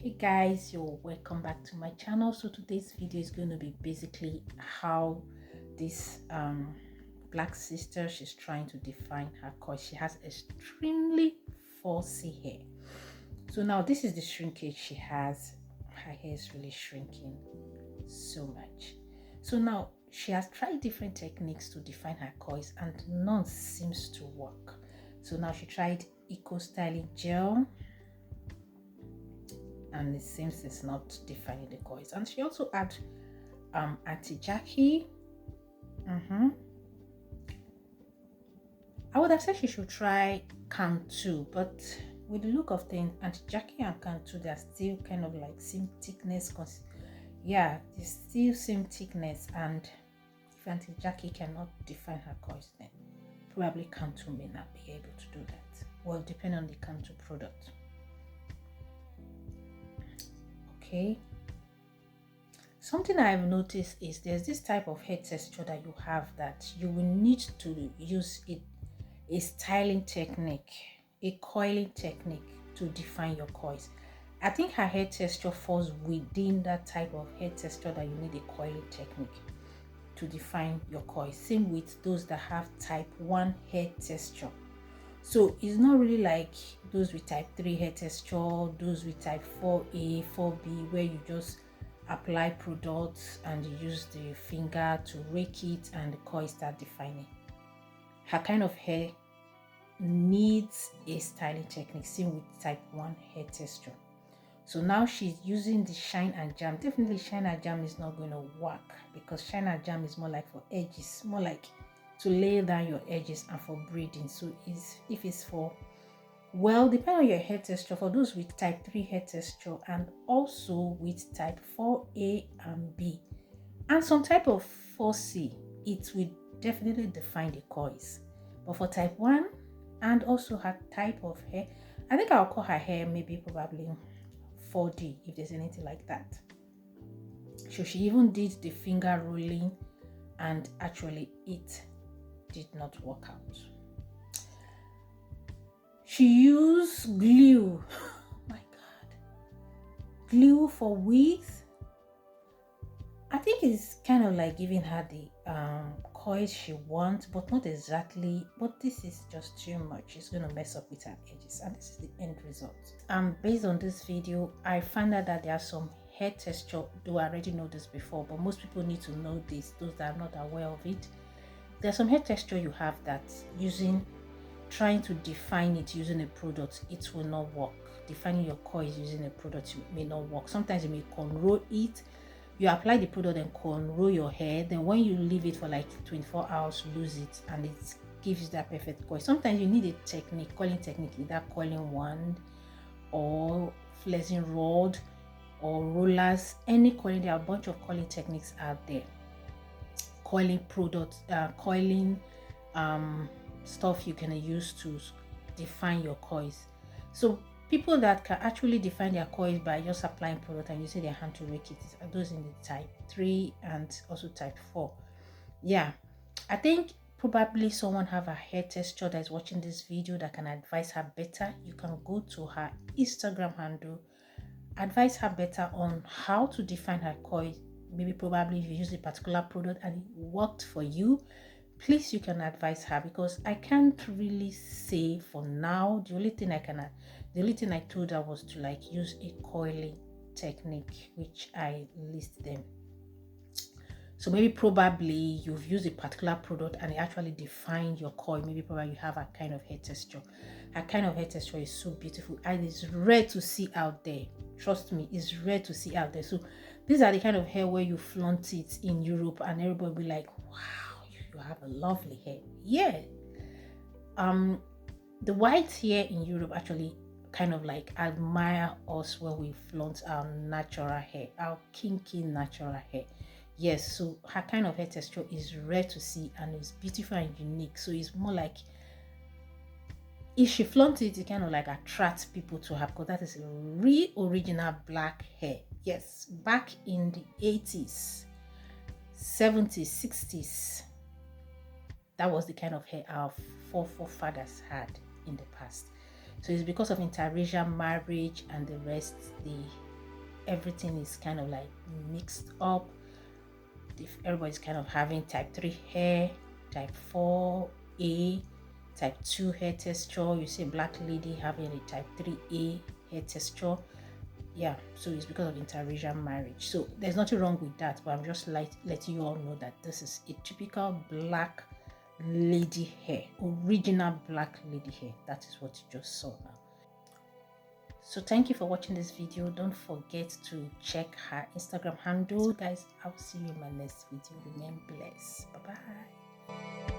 Hey guys, you're welcome back to my channel. So today's video is going to be basically how this black sister, she's trying to define her coil. She has extremely falsy hair. So now this is the shrinkage she has. Her hair is really shrinking so much. So now she has tried different techniques to define her coils and none seems to work. So now she tried Eco Styling Gel and it seems it's not defining the coils. And she also had Auntie Jackie. I would have said she should try Cantu, but with the look of things, Auntie Jackie and Cantu, they're still kind of like same thickness. Yeah, they still same thickness, and if Auntie Jackie cannot define her coils, then probably Cantu may not be able to do that. Well, depending on the Cantu product. Okay, something I've noticed is there's this type of hair texture that you have that you will need to use a styling technique, a coiling technique to define your coils. I think her hair texture falls within that type of hair texture that you need a coiling technique to define your coils. Same with those that have type 1 hair texture. So it's not really like those with type 3 hair texture, those with type 4A, 4B, where you just apply products and you use the finger to rake it and the coil start defining. Her kind of hair needs a styling technique, same with type 1 hair texture. So now she's using the Shine and Jam. Definitely Shine and Jam is not going to work because Shine and Jam is more like for edges, more like to lay down your edges and for braiding. So if it's for, well, depending on your hair texture, for those with type 3 hair texture and also with type 4A and B and some type of 4C, it will definitely define the coils. But for type 1 and also her type of hair, I think I'll call her hair maybe probably 4D if there's anything like that. So she even did the finger rolling and actually it did not work out. She used glue. My God. Glue for width. I think it's kind of like giving her the coils she wants, but not exactly. But this is just too much. It's going to mess up with her edges, and this is the end result. Based on this video, I found out that there are some hair texture, though I already know this before, but most people need to know this, those that are not aware of it. There's some hair texture you have that trying to define it using a product, it will not work. Defining your coils using a product may not work. Sometimes you may cornrow it. You apply the product and cornrow your hair. Then when you leave it for like 24 hours, lose it and it gives you that perfect coil. Sometimes you need a technique, coiling technique, either coiling wand or flexing rod or rollers. Any coiling, there are a bunch of coiling techniques out there. Coiling products, coiling stuff you can use to define your coils. So people that can actually define their coils by just applying product and using their hand to rake it are those in the type 3 and also type 4. Yeah, I think probably someone have a hair texture that is watching this video that can advise her better. You can go to her Instagram handle, advise her better on how to define her coil. Maybe probably if you use a particular product and it worked for you, please you can advise her, because I can't really say for now. The only thing I told her was to like use a coiling technique, which I list them. So maybe probably you've used a particular product and it actually defined your coil. Maybe probably you have a kind of hair texture. A kind of hair texture is so beautiful and it's rare to see out there. Trust me, it's rare to see out there. So these are the kind of hair where you flaunt it in Europe and everybody will be like, wow, you have a lovely hair. Yeah. The whites here in Europe actually kind of like admire us when we flaunt our natural hair, our kinky natural hair. Yes, so her kind of hair texture is rare to see and it's beautiful and unique. So it's more like if she flaunts it, it kind of like attracts people to her, because that is a real original black hair. Yes, back in the 80s, 70s, 60s, that was the kind of hair our forefathers had in the past. So it's because of interracial marriage and the rest, everything is kind of like mixed up. If everybody's kind of having type 3 hair, type 4A, type 2 hair texture, you see a black lady having a type 3A hair texture. Yeah, so it's because of interracial marriage. So there's nothing wrong with that, but I'm just letting you all know that this is a typical black lady hair, original black lady hair. That is what you just saw now. So thank you for watching this video. Don't forget to check her Instagram handle. Guys, I'll see you in my next video. Remain blessed. Bye bye.